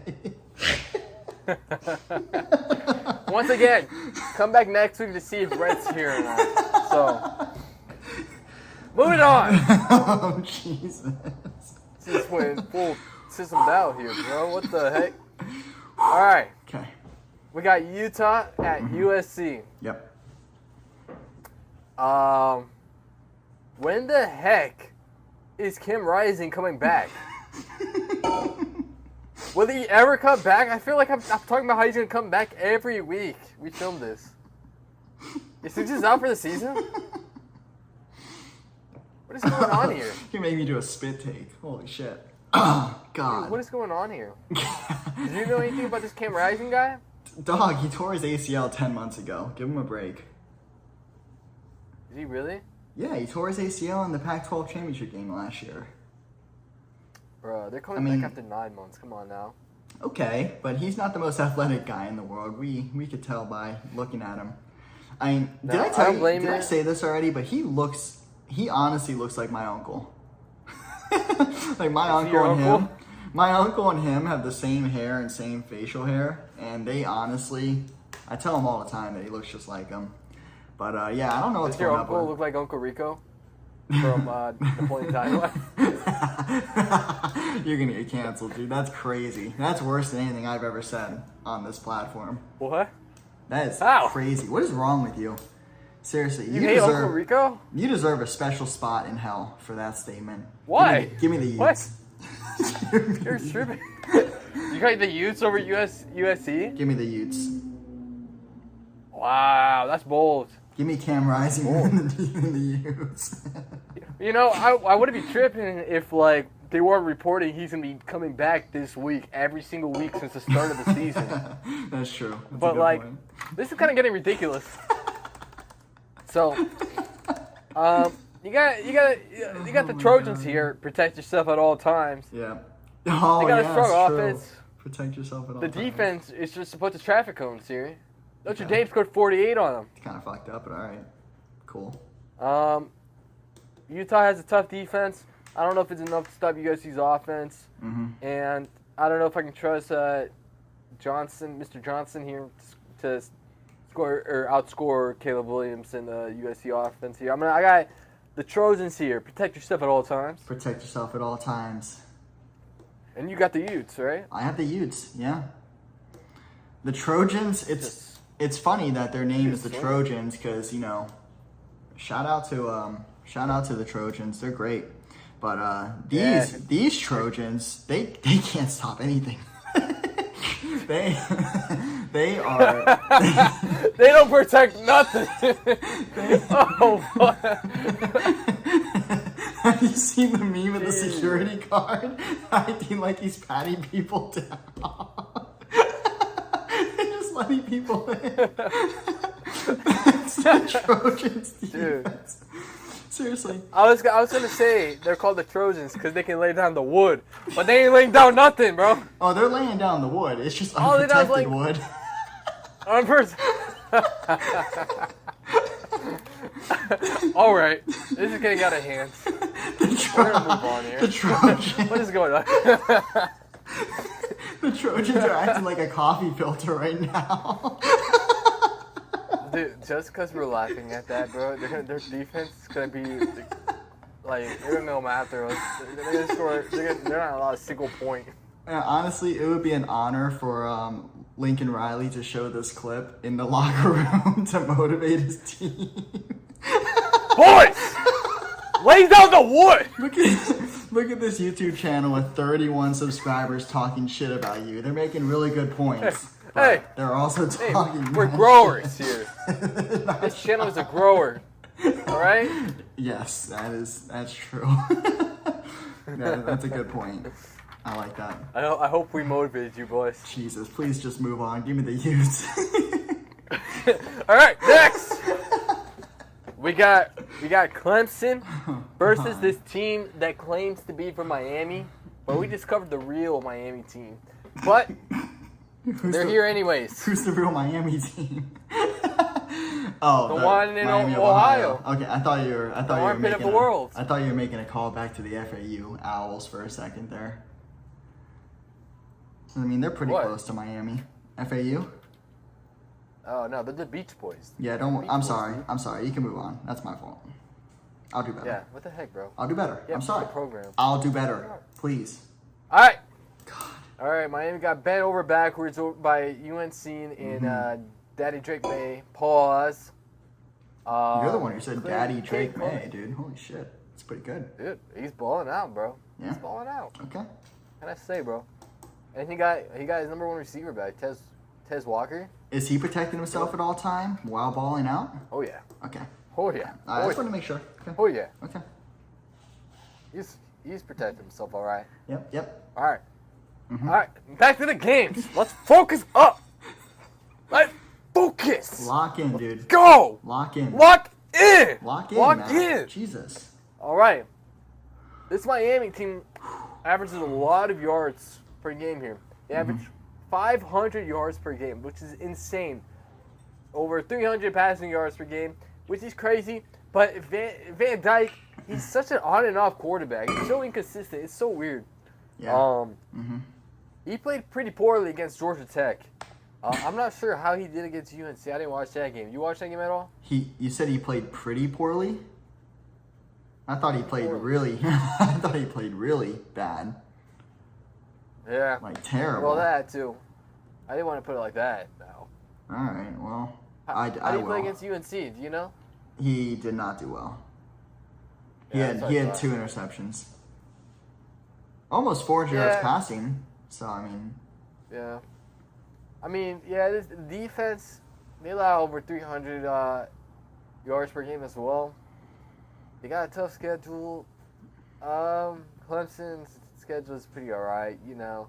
S1: Once again, come back next week to see if Brett's here or not. So, moving on.
S2: Oh, Jesus.
S1: Just went full system out here, bro. What the heck? All right.
S2: Okay.
S1: We got Utah at USC.
S2: Yep.
S1: When the heck is Kim Rising coming back? Will he ever come back? I feel like I'm talking about how he's going to come back every week. We filmed this. Is he just out for the season? What is going on here?
S2: You made me do a spit take. Holy shit. Oh, God.
S1: Dude, what is going on here? Do you know anything about this Kim Rising guy?
S2: Dog, he tore his ACL 10 months ago. Give him a break.
S1: Is he really?
S2: Yeah, he tore his ACL in the Pac-12 championship game last year.
S1: Bro, they're coming back after 9 months. Come on now.
S2: Okay, but he's not the most athletic guy in the world. We could tell by looking at him. I mean, did I say this already? But he honestly looks like my uncle. Like my uncle and him. My uncle and him have the same hair and same facial hair, and they honestly, I tell him all the time that he looks just like him. But yeah, I don't know what's
S1: going on. Does your uncle
S2: with.
S1: look like Uncle Rico from Napoleon Dynamite?
S2: You're gonna get canceled, dude. That's crazy. That's worse than anything I've ever said on this platform.
S1: What?
S2: That is crazy. What is wrong with you? Seriously,
S1: you hate Uncle Rico?
S2: You deserve a special spot in hell for that statement.
S1: Why?
S2: Give me the Utes.
S1: What? You're tripping. You got the Utes over USC?
S2: Give me the Utes.
S1: Wow, that's bold.
S2: Give me Cam Rising in the Utes.
S1: You know, I wouldn't be tripping if, like, they weren't reporting he's going to be coming back this week, every single week since the start of the season.
S2: That's true. That's
S1: but, like,
S2: point.
S1: This is kind of getting ridiculous. So, you got the Trojans here. Protect yourself at all times.
S2: Yeah. Oh,
S1: they got a strong
S2: true.
S1: offense.
S2: Protect yourself at all
S1: The
S2: times.
S1: defense is just a bunch of traffic cones here. Notre Dame scored 48 on them.
S2: It's kind of fucked up, but all right. Cool.
S1: Utah has a tough defense. I don't know if it's enough to stop USC's offense.
S2: Mm-hmm.
S1: And I don't know if I can trust Mr. Johnson here to score or outscore Caleb Williams in the USC offense here. I got the Trojans here. Protect yourself at all times.
S2: Protect yourself at all times.
S1: And you got the Utes, right?
S2: I have the Utes, yeah. The Trojans, it's funny that their name is the Trojans because, you know, shout out to the Trojans. They're great. But these Trojans, they can't stop anything. they are
S1: they don't protect nothing. Oh,
S2: have you seen the meme of the security guard acting like he's patting people down? And just letting people in. It's the Trojans defense. Seriously.
S1: I was gonna say they're called the Trojans because they can lay down the wood, but they ain't laying down nothing, bro.
S2: Oh, they're laying down the wood. It's just
S1: all
S2: unprotected wood.
S1: All right, this is getting out of hand. We're gonna move on here.
S2: The Trojans.
S1: What is going on?
S2: The Trojans are acting like a coffee filter right now.
S1: Dude, just because we're laughing at that, bro, their defense is gonna be like they're gonna go after us. They're gonna score. They're not allowed a single point.
S2: Yeah, honestly, it would be an honor for Lincoln Riley to show this clip in the locker room to motivate his team.
S1: Boys, lay down the wood.
S2: Look at this YouTube channel with 31 subscribers talking shit about you. They're making really good points.
S1: Hey,
S2: they're also talking.
S1: We're growers here. This channel is a grower. All right.
S2: Yes, that's true. That's a good point. I like that.
S1: I hope we motivated you, boys.
S2: Jesus, please just move on. Give me the Utes.
S1: All right, next. We got Clemson versus this team that claims to be from Miami, but we discovered the real Miami team. But they're here anyways.
S2: Who's the real Miami team? Oh,
S1: the one in
S2: Miami,
S1: Ohio.
S2: Okay, I thought you were
S1: armpit
S2: making
S1: of the world.
S2: I thought you were making a call back to the FAU Owls for a second there. I mean, they're pretty close to Miami. FAU?
S1: Oh no, they're the Beach Boys.
S2: Yeah, I'm sorry. I'm sorry. You can move on. That's my fault. I'll do better.
S1: Yeah, what the heck, bro?
S2: I'll do better.
S1: Yeah,
S2: I'm sorry.
S1: Program.
S2: I'll do better. Please.
S1: All right.
S2: God.
S1: All right, Miami got bent over backwards by UNC in Daddy Drake May. Pause.
S2: You're the one who said Daddy Drake May, dude. Holy shit. That's pretty good.
S1: Dude, he's balling out, bro.
S2: Yeah.
S1: He's balling out.
S2: Okay.
S1: What can I say, bro? And he got his number one receiver back, Tez Walker.
S2: Is he protecting himself at all time while balling out?
S1: Oh yeah.
S2: Okay.
S1: Oh yeah.
S2: I just want to make sure. Okay.
S1: Oh yeah.
S2: Okay.
S1: He's protecting himself, all right.
S2: Yep.
S1: All right. All right. Back to the games. Let's focus up. Let's focus.
S2: Lock in, dude.
S1: Go.
S2: Lock in.
S1: Lock in.
S2: Lock in.
S1: Lock
S2: Matt.
S1: in.
S2: Jesus.
S1: All right. This Miami team averages a lot of yards per game here. They average 500 yards per game, which is insane. Over 300 passing yards per game, which is crazy. But Van Dyke, he's such an on and off quarterback. He's so inconsistent. It's so weird.
S2: Yeah.
S1: He played pretty poorly against Georgia Tech. I'm not sure how he did against UNC. I didn't watch that game. You watch that game at all?
S2: You said he played pretty poorly? I thought he played really I thought he played really bad.
S1: Yeah.
S2: Like terrible.
S1: Well, that too. I didn't want to put it like that. No.
S2: All right. Well,
S1: How
S2: I
S1: did he
S2: will.
S1: play against UNC? Do you know?
S2: He did not do well. He
S1: Yeah,
S2: had
S1: that's what I thought.
S2: 2 interceptions. Almost 400 yards passing. So I mean.
S1: Yeah. I mean, yeah. This defense, they allow over 300 yards per game as well. They got a tough schedule. Clemson's schedule is pretty alright, you know.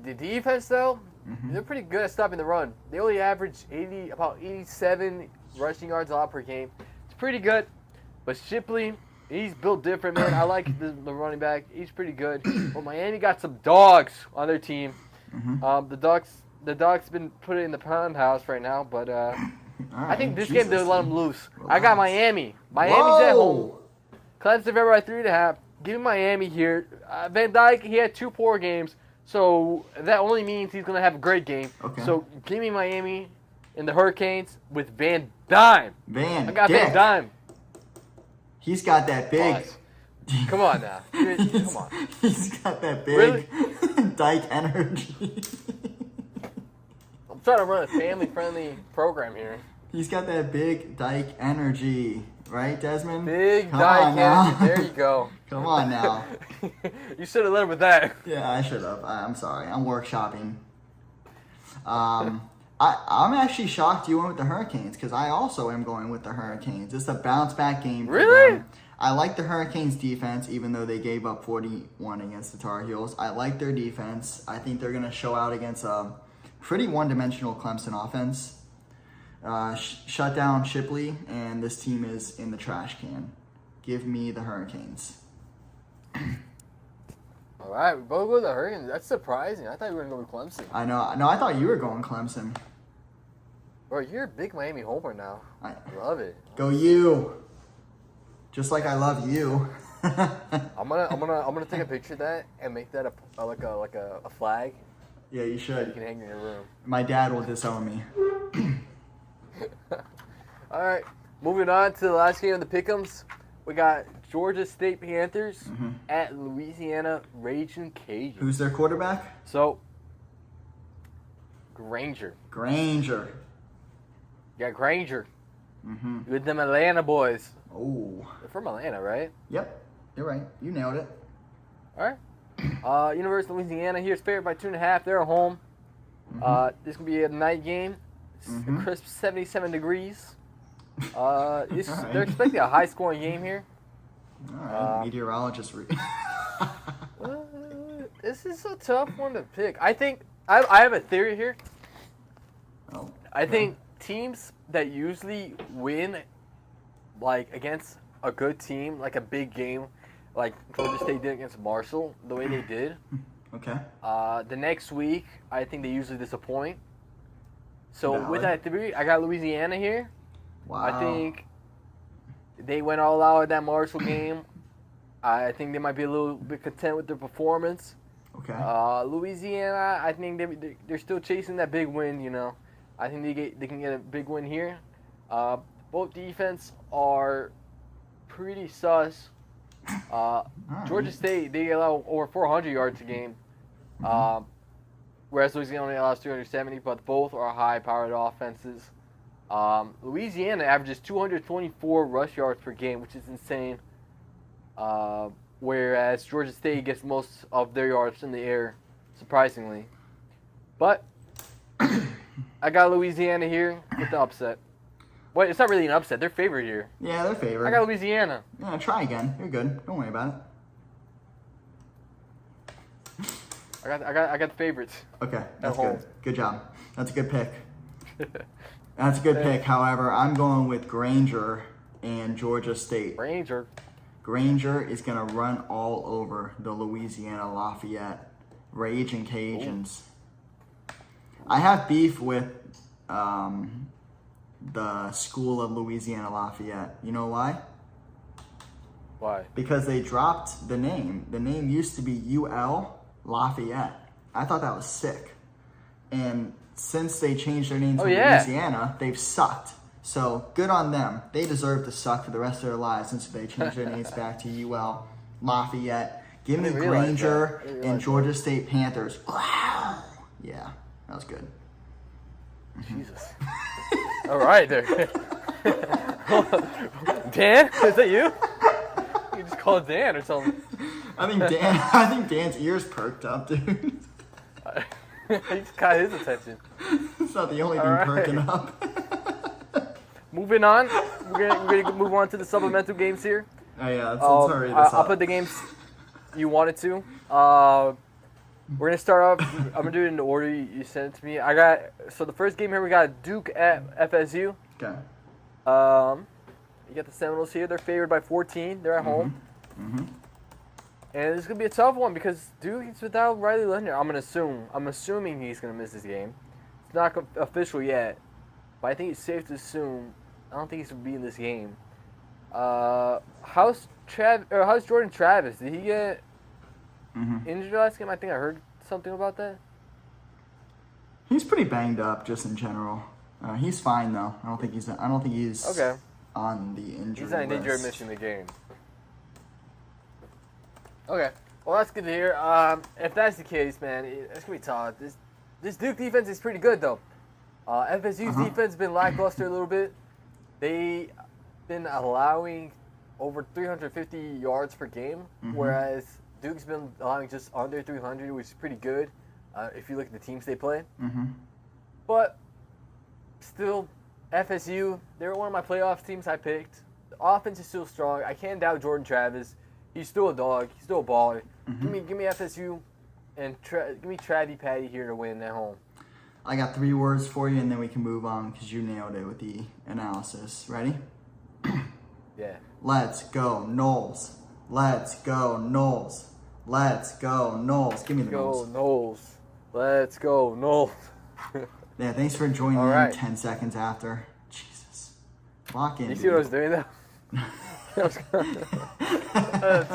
S1: The defense, though, they're pretty good at stopping the run. They only average about 87 rushing yards allowed per game. It's pretty good. But Shipley, he's built different, man. I like the running back. He's pretty good. But Miami got some dogs on their team. The dogs been put in the pound house right now, but I think this game they'll let them loose. Relax. I got Miami. Miami's at home. Clemson favored by 3.5. Give me Miami here. Van Dyke, he had 2 poor games, so that only means he's gonna have a great game. Okay. So give me Miami in the Hurricanes with Van Dyke. I got Van Dyke.
S2: He's got that big.
S1: Come on now. Come on.
S2: He's got that big Dyke energy.
S1: I'm trying to run a family-friendly program here.
S2: He's got that big Dyke energy. Right, Desmond?
S1: Big Dyke energy. There you go.
S2: Come on now.
S1: You should have led him with that.
S2: Yeah, I should have. I'm sorry. I'm workshopping. I'm actually shocked you went with the Hurricanes because I also am going with the Hurricanes. It's a bounce-back game.
S1: Really?
S2: I like the Hurricanes' defense, even though they gave up 41 against the Tar Heels. I like their defense. I think they're going to show out against a pretty one-dimensional Clemson offense. Shut down Shipley, and this team is in the trash can. Give me the Hurricanes.
S1: All right, we both go with the Hurricanes. That's surprising. I thought you were going to go with Clemson.
S2: I know. No, I thought you were going Clemson.
S1: Bro, you're a big Miami homer now. I love it.
S2: Go you. Just like I love you.
S1: I'm gonna take a picture of that and make that a flag.
S2: Yeah, you should.
S1: You can hang in your room.
S2: My dad will disown me.
S1: All right, moving on to the last game of the Pick'ems. We got Georgia State Panthers at Louisiana Raging Cajuns.
S2: Who's their quarterback?
S1: So, Granger.
S2: You
S1: got Granger. With them Atlanta boys.
S2: Oh.
S1: They're from Atlanta, right?
S2: Yep, you're right. You nailed it.
S1: All right. University of Louisiana here's favored by 2.5. They're at home. This can be a night game. It's a crisp 77 degrees. They're expecting a high-scoring game here.
S2: All right, meteorologist.
S1: This is a tough one to pick. I think I have a theory here.
S2: Oh.
S1: I think teams that usually win, like against a good team, like a big game, like Georgia State did against Marshall, the way they did.
S2: Okay.
S1: The next week, I think they usually disappoint. So
S2: Valid.
S1: with that theory, I got Louisiana here.
S2: Wow.
S1: I think they went all out at that Marshall game. I think they might be a little bit content with their performance.
S2: Okay.
S1: Louisiana, I think they're still chasing that big win. You know, I think they can get a big win here. Both defense are pretty sus. Georgia State, they allow over 400 yards a game, whereas Louisiana only allows 270. But both are high-powered offenses. Louisiana averages 224 rush yards per game, which is insane. Whereas Georgia State gets most of their yards in the air, surprisingly. But I got Louisiana here with the upset. Wait, it's not really an upset. They're favored here.
S2: Yeah, they're favored.
S1: I got Louisiana.
S2: Yeah, try again. You're good. Don't worry about it.
S1: I got the favorites.
S2: Okay, that's good. Good job. That's a good pick. That's a good pick. However, I'm going with Granger and Georgia State. Granger is going to run all over the Louisiana Lafayette Raging Cajuns. I have beef with the school of Louisiana Lafayette. You know why?
S1: Why?
S2: Because they dropped the name. The name used to be UL Lafayette. I thought that was sick. And since they changed their name to Louisiana, they've sucked. So good on them. They deserve to suck for the rest of their lives since they changed their names back to UL Lafayette. Give me Granger and Georgia State Panthers. Wow. Yeah, that was good.
S1: Jesus. All right, there. Dan, is that you? You just called Dan or something.
S2: I think Dan's ears perked up, dude.
S1: He just caught his attention.
S2: It's not the only thing perking up.
S1: Moving on, we're gonna move on to the supplemental games here.
S2: Oh yeah, let's hurry this
S1: I'll
S2: up.
S1: put the games you wanted to. We're gonna start off. I'm gonna do it in the order you sent it to me. So the first game here we got Duke at FSU.
S2: Okay.
S1: You got the Seminoles here. They're favored by 14. They're at home.
S2: Mm-hmm.
S1: And it's gonna be a tough one because Duke is without Riley Leonard. I'm assuming he's gonna miss this game. It's not official yet, but I think it's safe to assume. I don't think he's gonna be in this game. How's Jordan Travis? Did he get injured last game? I think I heard something about that.
S2: He's pretty banged up, just in general. He's fine though. I don't think he's
S1: okay
S2: on the injury list.
S1: He's not injured missing the game. Okay, well that's good to hear. If that's the case, man, it's gonna be tough. This Duke defense is pretty good though. FSU's defense has been lackluster a little bit. They've been allowing over 350 yards per game, whereas Duke's been allowing just under 300, which is pretty good if you look at the teams they play. But still, FSU, they were one of my playoff teams I picked. The offense is still strong. I can't doubt Jordan Travis. He's still a dog. He's still a baller. Give me FSU and give me Travie Patty here to win at home.
S2: I got 3 words for you, and then we can move on because you nailed it with the analysis. Ready?
S1: Yeah.
S2: Let's go, Knowles. Let's go, Knowles. Let's go, Knowles. Give me the Knowles.
S1: Go, Knowles. Let's go, Knowles.
S2: Yeah, thanks for joining in 10 seconds after. Jesus. Lock in.
S1: You see what I was doing there? Let's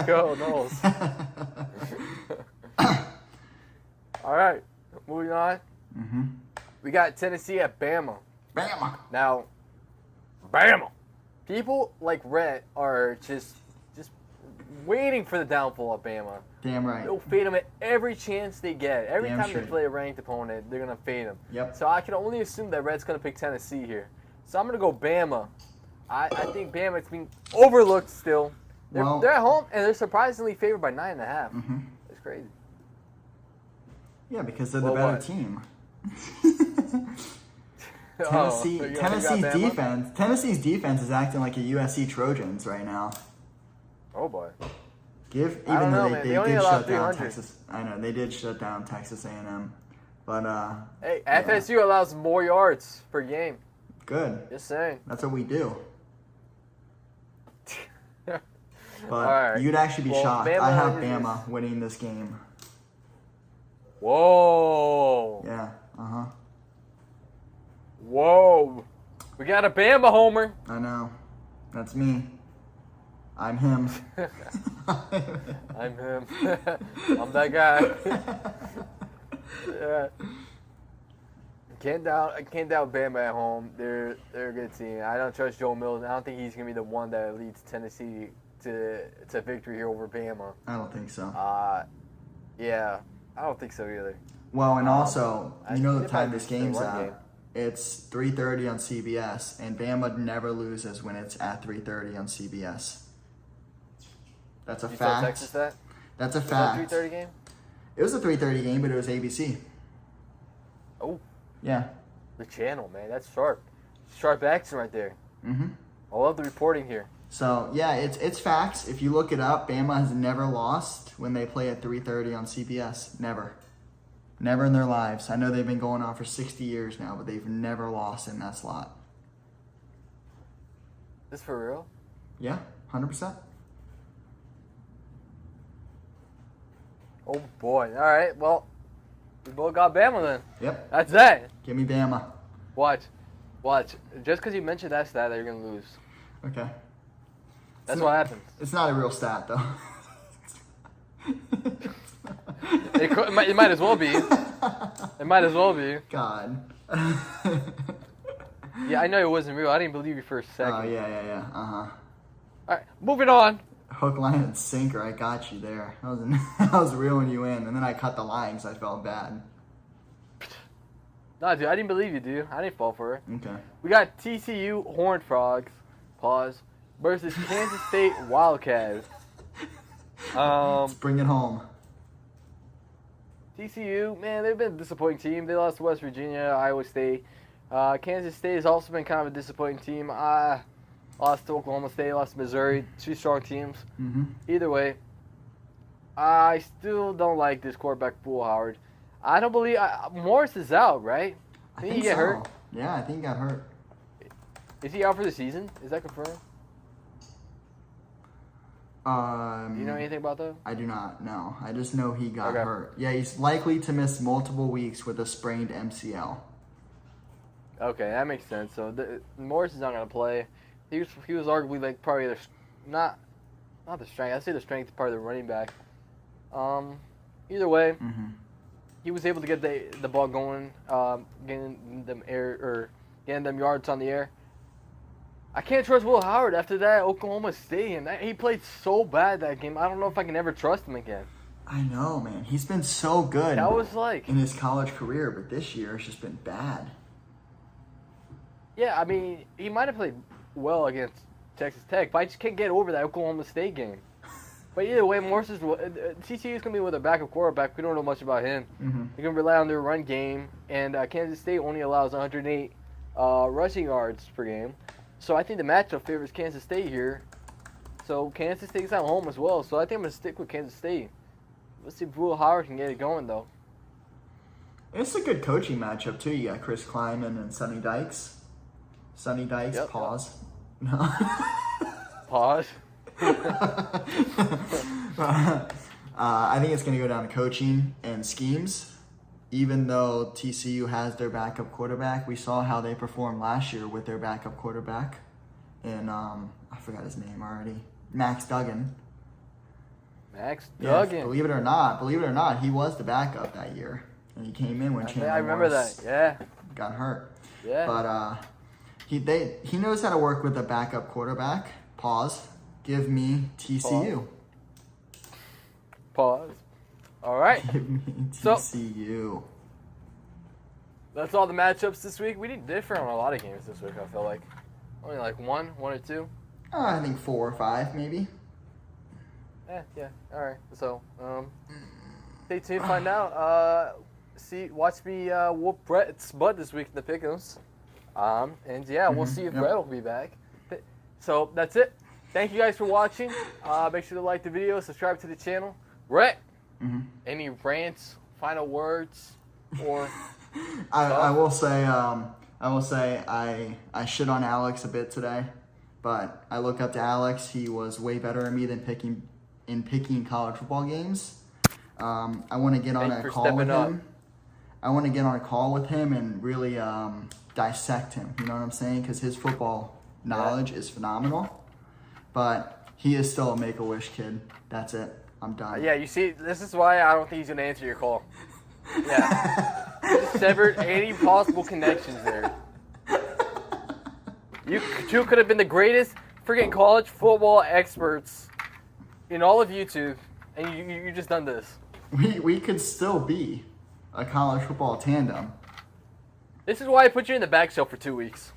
S1: go, Knowles. All right, moving on. We got Tennessee at Bama.
S2: Bama.
S1: Now, Bama. People like Rhett are just waiting for the downfall of Bama.
S2: Damn right.
S1: They'll fade them at every chance they get. Every
S2: Damn
S1: time
S2: straight.
S1: they play a ranked opponent, they're going to fade them.
S2: Yep.
S1: So I can only assume that Rhett's going to pick Tennessee here. So I'm going to go Bama. I think Bama's being overlooked still. They're at home, and they're surprisingly favored by 9.5. It's crazy.
S2: Yeah, because they're the better team. Tennessee's defense is acting like a USC Trojans right now.
S1: Oh boy.
S2: Even though they did shut down Texas. I know they did shut down Texas A&M, but
S1: hey, FSU allows more yards per game.
S2: Good.
S1: Just saying.
S2: That's what we do. But
S1: right.
S2: You'd actually be shocked.
S1: Bama
S2: I have Bama winning this game.
S1: Whoa.
S2: Yeah.
S1: Whoa. We got a Bama homer.
S2: I know. That's me. I'm him.
S1: I'm him. I'm that guy. Yeah. I can't doubt Bama at home. They're a good team. I don't trust Joe Mills. I don't think he's gonna be the one that leads Tennessee to victory here over Bama.
S2: I don't think so.
S1: Yeah, I don't think so either.
S2: Well, and also, the time this game's at. It's 3:30 on CBS, and Bama never loses when it's at 3:30 on CBS. That's a fact.
S1: Tell Texas that?
S2: That's a fact.
S1: Was that a 3:30 game?
S2: It was a 3:30 game, but it was ABC.
S1: Oh.
S2: Yeah.
S1: The channel, man. That's sharp. Sharp action right there. I love the reporting here.
S2: So, yeah, it's facts. If you look it up, Bama has never lost when they play at 3:30 on CBS. Never. Never in their lives. I know they've been going on for 60 years now, but they've never lost in that slot.
S1: This for real?
S2: Yeah, 100%.
S1: Oh, boy. All right, well, we both got Bama then.
S2: Yep.
S1: That's that.
S2: Give me Bama.
S1: Watch. Just because you mentioned that stat, you're going to lose.
S2: Okay.
S1: That's what happens.
S2: It's not a real stat, though.
S1: It might as well be. It might as well be.
S2: God.
S1: Yeah, I know it wasn't real. I didn't believe you for a second.
S2: Oh, yeah.
S1: All right, moving on.
S2: Hook, line, and sinker. I got you there. I was reeling you in, and then I cut the line because I felt bad.
S1: Nah, dude, I didn't believe you, dude. I didn't fall for it.
S2: Okay.
S1: We got TCU Horned Frogs, versus Kansas State Wildcats.
S2: Let's bring it home.
S1: TCU, man, they've been a disappointing team. They lost to West Virginia, Iowa State. Kansas State has also been kind of a disappointing team. lost to Oklahoma State, lost to Missouri. Two strong teams.
S2: Mm-hmm.
S1: Either way, I still don't like this quarterback, Bull Howard. I don't believe Morris is out, right?
S2: I
S1: Did
S2: think
S1: he get
S2: so.
S1: hurt?
S2: Yeah, I think he got hurt.
S1: Is he out for the season? Is that confirmed? Do you know anything about that?
S2: I do not know. I just know he got
S1: Okay.
S2: hurt. Yeah, he's likely to miss multiple weeks with a sprained MCL.
S1: Okay, that makes sense. So Morris is not going to play. He was arguably like probably not the strength. I'd say the strength is part of the running back. Either way, he was able to get the ball going, getting them yards on the air. I can't trust Will Howard after that Oklahoma State, and he played so bad that game. I don't know if I can ever trust him again.
S2: I know, man. He's been so good
S1: That was like
S2: in his college career, but this year it's just been bad.
S1: Yeah, I mean, he might have played well against Texas Tech, but I just can't get over that Oklahoma State game. But either way, TCU is going to be with a backup quarterback. We don't know much about him. They're going to rely on their run game, and Kansas State only allows 108 rushing yards per game. So I think the matchup favors Kansas State here. So Kansas State's at home as well. So I think I'm going to stick with Kansas State. Let's see if Will Howard can get it going, though.
S2: It's a good coaching matchup, too. You got Chris Kleiman and Sonny Dykes. Sonny Dykes,
S1: Yep,
S2: pause.
S1: Yep.
S2: No.
S1: Pause.
S2: I think it's going to go down to coaching and schemes. Even though TCU has their backup quarterback, we saw how they performed last year with their backup quarterback. And I forgot his name already. Max Duggan.
S1: Max
S2: Yes,
S1: Duggan.
S2: believe it or not, he was the backup that year. And he came in when Chandler
S1: I remember
S2: Morris
S1: that. Yeah.
S2: got hurt.
S1: Yeah.
S2: But he knows how to work with a backup quarterback. Pause. Give me TCU.
S1: Pause. All right.
S2: Give me TCU.
S1: That's all the matchups this week. We did different on a lot of games this week, I feel like. Only like one or two.
S2: I think 4 or 5, maybe.
S1: Yeah. All right. So, stay tuned to find out. Watch me whoop Brett's butt this week in the pick'ems. And yeah, we'll see if Brett will be back. So that's it. Thank you guys for watching. Make sure to like the video, subscribe to the channel. Brett, any rants, final words, or?
S2: I will say I shit on Alex a bit today, but I look up to Alex. He was way better than me than picking college football games. I want to get on a call with him. I want to get on a call with him and really dissect him. You know what I'm saying? Because his football knowledge is phenomenal, but he is still a Make-A-Wish kid. That's it. I'm done.
S1: Yeah, you see, this is why I don't think he's going to answer your call. Yeah. You just severed any possible connections there. You two could have been the greatest freaking college football experts in all of YouTube, and you just done this.
S2: We could still be a college football tandem.
S1: This is why I put you in the back shelf for 2 weeks.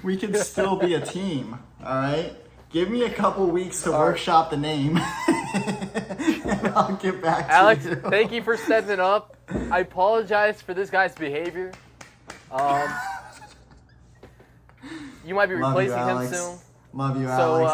S2: We could still be a team, all right? Give me a couple weeks to workshop the name, and I'll get back to
S1: Alex,
S2: you.
S1: thank you for stepping up. I apologize for this guy's behavior. You might be replacing him soon.
S2: Love you,
S1: So,
S2: Alex.